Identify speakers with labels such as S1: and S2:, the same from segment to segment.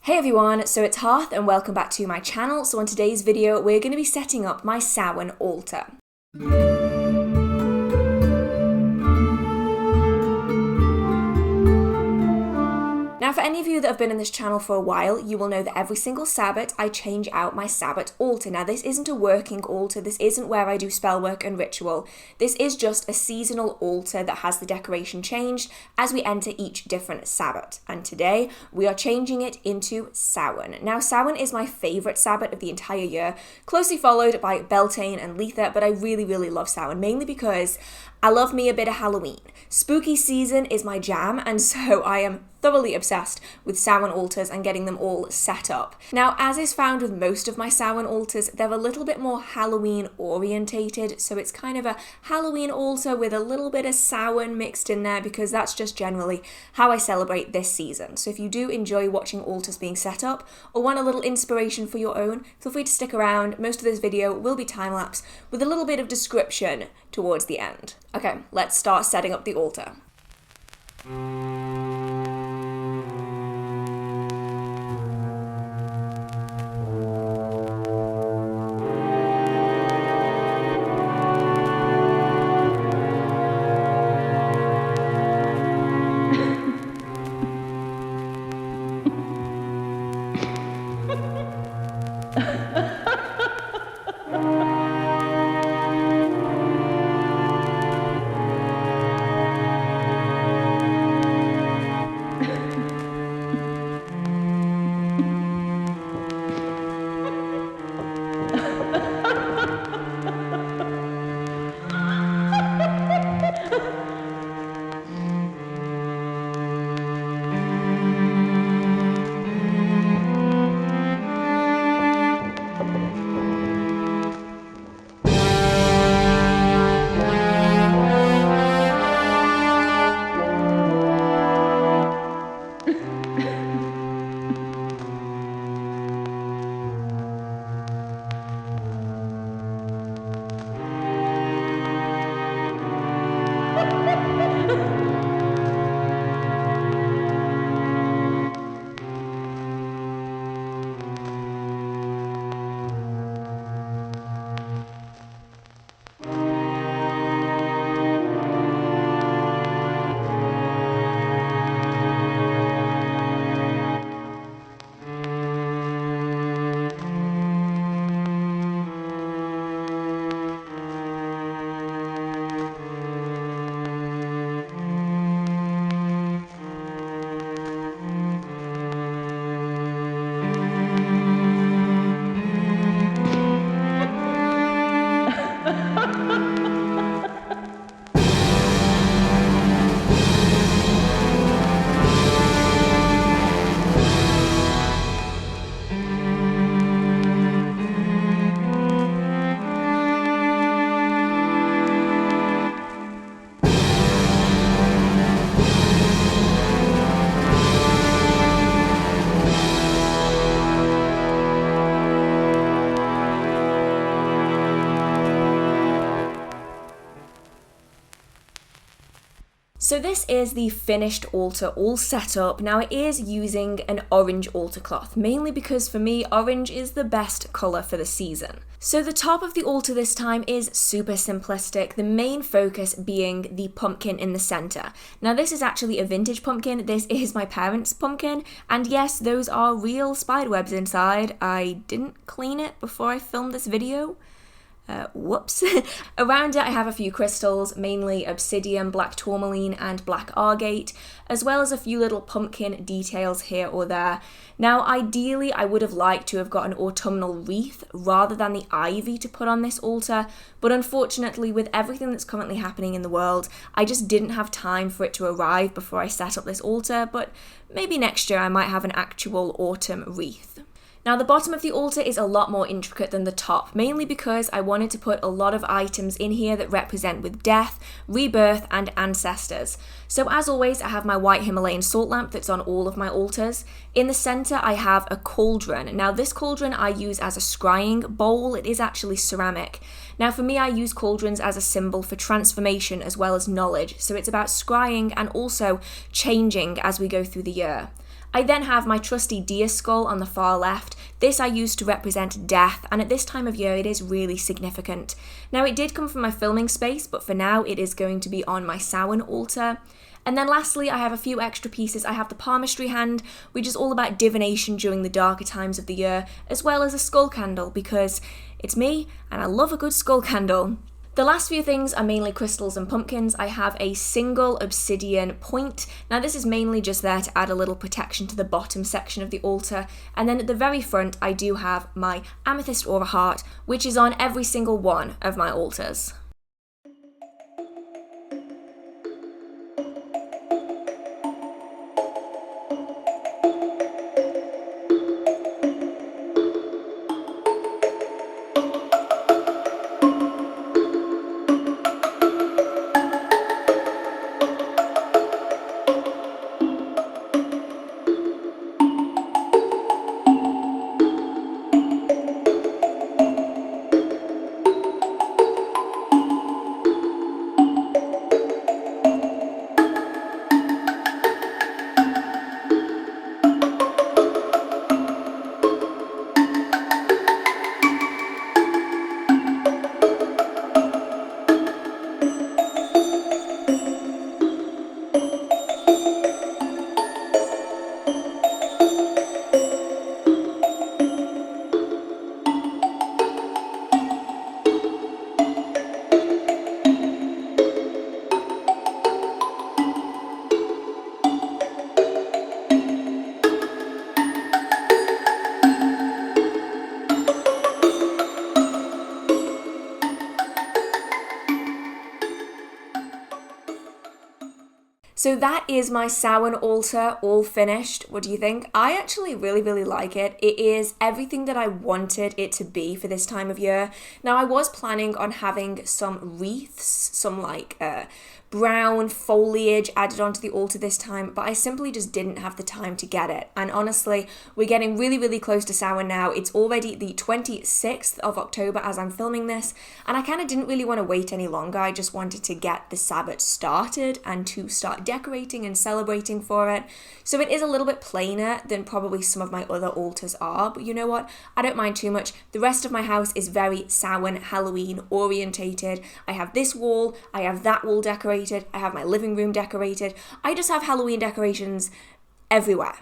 S1: Hey everyone, so it's Hearth and welcome back to my channel. So on today's video, we're going to be setting up my Samhain altar. Now for any of you that have been in this channel for a while, you will know that every single Sabbat I change out my Sabbat altar. Now this isn't a working altar, this isn't where I do spell work and ritual. This is just a seasonal altar that has the decoration changed as we enter each different Sabbat. And today we are changing it into Samhain. Now Samhain is my favourite Sabbat of the entire year, closely followed by Beltane and Letha, but I really love Samhain, mainly because I love me a bit of Halloween. Spooky season is my jam, and so I am thoroughly obsessed with Samhain altars and getting them all set up. Now, as is found with most of my Samhain altars, they're a little bit more Halloween orientated, so it's kind of a Halloween altar with a little bit of Samhain mixed in there because that's just generally how I celebrate this season. So if you do enjoy watching altars being set up or want a little inspiration for your own, feel free to stick around. Most of this video will be time-lapse with a little bit of description towards the end. Okay, let's start setting up the altar. So this is the finished altar all set up. Now it is using an orange altar cloth, mainly because for me, orange is the best colour for the season. So the top of the altar this time is super simplistic, the main focus being the pumpkin in the centre. Now this is actually a vintage pumpkin, this is my parents' pumpkin, and yes, those are real spiderwebs inside. I didn't clean it before I filmed this video. Whoops. Around it I have a few crystals, mainly obsidian, black tourmaline and black agate, as well as a few little pumpkin details here or there. Now ideally I would have liked to have got an autumnal wreath rather than the ivy to put on this altar, but unfortunately with everything that's currently happening in the world, I just didn't have time for it to arrive before I set up this altar, but maybe next year I might have an actual autumn wreath. Now the bottom of the altar is a lot more intricate than the top, mainly because I wanted to put a lot of items in here that represent with death, rebirth and ancestors. So as always, I have my white Himalayan salt lamp that's on all of my altars. In the center I have a cauldron. Now this cauldron I use as a scrying bowl, it is actually ceramic. Now for me I use cauldrons as a symbol for transformation as well as knowledge, so it's about scrying and also changing as we go through the year. I then have my trusty deer skull on the far left. This I use to represent death, and at this time of year it is really significant. Now it did come from my filming space, but for now it is going to be on my Samhain altar. And then lastly, I have a few extra pieces. I have the palmistry hand, which is all about divination during the darker times of the year, as well as a skull candle, because it's me and I love a good skull candle. The last few things are mainly crystals and pumpkins. I have a single obsidian point. Now this is mainly just there to add a little protection to the bottom section of the altar. And then at the very front, I do have my amethyst aura heart, which is on every single one of my altars. So that is my Samhain altar all finished. What do you think? I actually really like it. It is everything that I wanted it to be for this time of year. Now I was planning on having some wreaths, some like brown foliage added onto the altar this time, but I simply just didn't have the time to get it. And honestly, we're getting really close to Samhain now. It's already the 26th of October as I'm filming this, and I kind of didn't really want to wait any longer. I just wanted to get the Sabbat started and to start decorating and celebrating for it. So it is a little bit plainer than probably some of my other altars are, but you know what? I don't mind too much. The rest of my house is very Samhain, Halloween orientated. I have this wall, I have that wall decorated, I have my living room decorated. I just have Halloween decorations everywhere.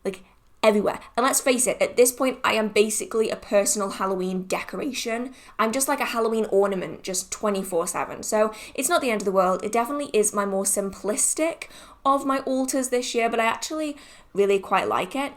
S1: Like everywhere. And let's face it, at this point, I am basically a personal Halloween decoration. I'm just like a Halloween ornament, just 24/7. So it's not the end of the world. It definitely is my more simplistic of my altars this year, but I actually really quite like it.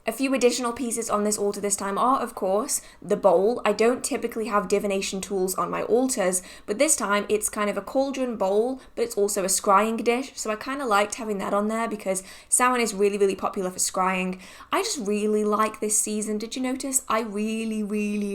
S1: A few additional pieces on this altar this time are, of course, the bowl. I don't typically have divination tools on my altars, but this time it's kind of a cauldron bowl, but it's also a scrying dish, so I kind of liked having that on there because Samhain is really popular for scrying. I just really like this season. Did you notice? I really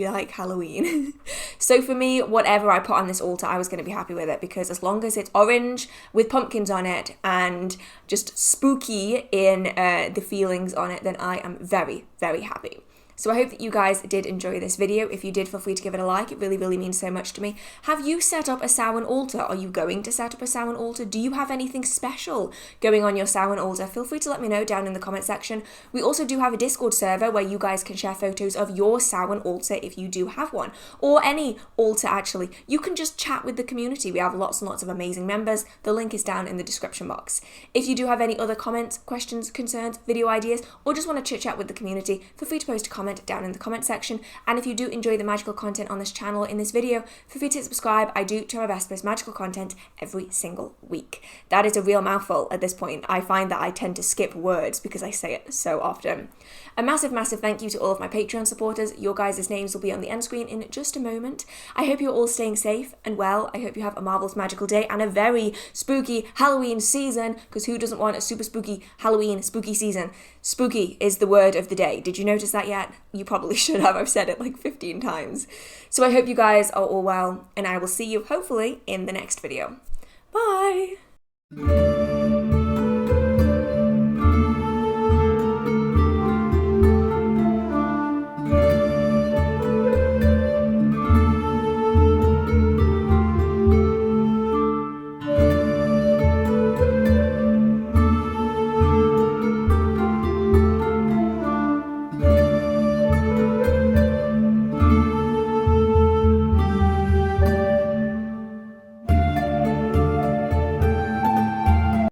S1: like Halloween. So for me, whatever I put on this altar, I was going to be happy with it because as long as it's orange with pumpkins on it and just spooky in the feelings on it, then I am very happy. So I hope that you guys did enjoy this video. If you did, feel free to give it a like. It really means so much to me. Have you set up a Samhain altar? Are you going to set up a Samhain altar? Do you have anything special going on your Samhain altar? Feel free to let me know down in the comment section. We also do have a Discord server where you guys can share photos of your Samhain altar if you do have one, or any altar actually. You can just chat with the community. We have lots and lots of amazing members. The link is down in the description box. If you do have any other comments, questions, concerns, video ideas, or just want to chit chat with the community, feel free to post a comment down in the comment section. And if you do enjoy the magical content on this channel in this video, feel free to subscribe. I do try my best to post magical content every single week. That is a real mouthful at this point. I find that I tend to skip words because I say it so often. A massive thank you to all of my Patreon supporters. Your guys' names will be on the end screen in just a moment. I hope you're all staying safe and well. I hope you have a marvelous magical day and a very spooky Halloween season, because who doesn't want a super spooky Halloween spooky season? Spooky is the word of the day. Did you notice that yet? You probably should have. I've said it like 15 times. So I hope you guys are all well, and I will see you hopefully in the next video. Bye!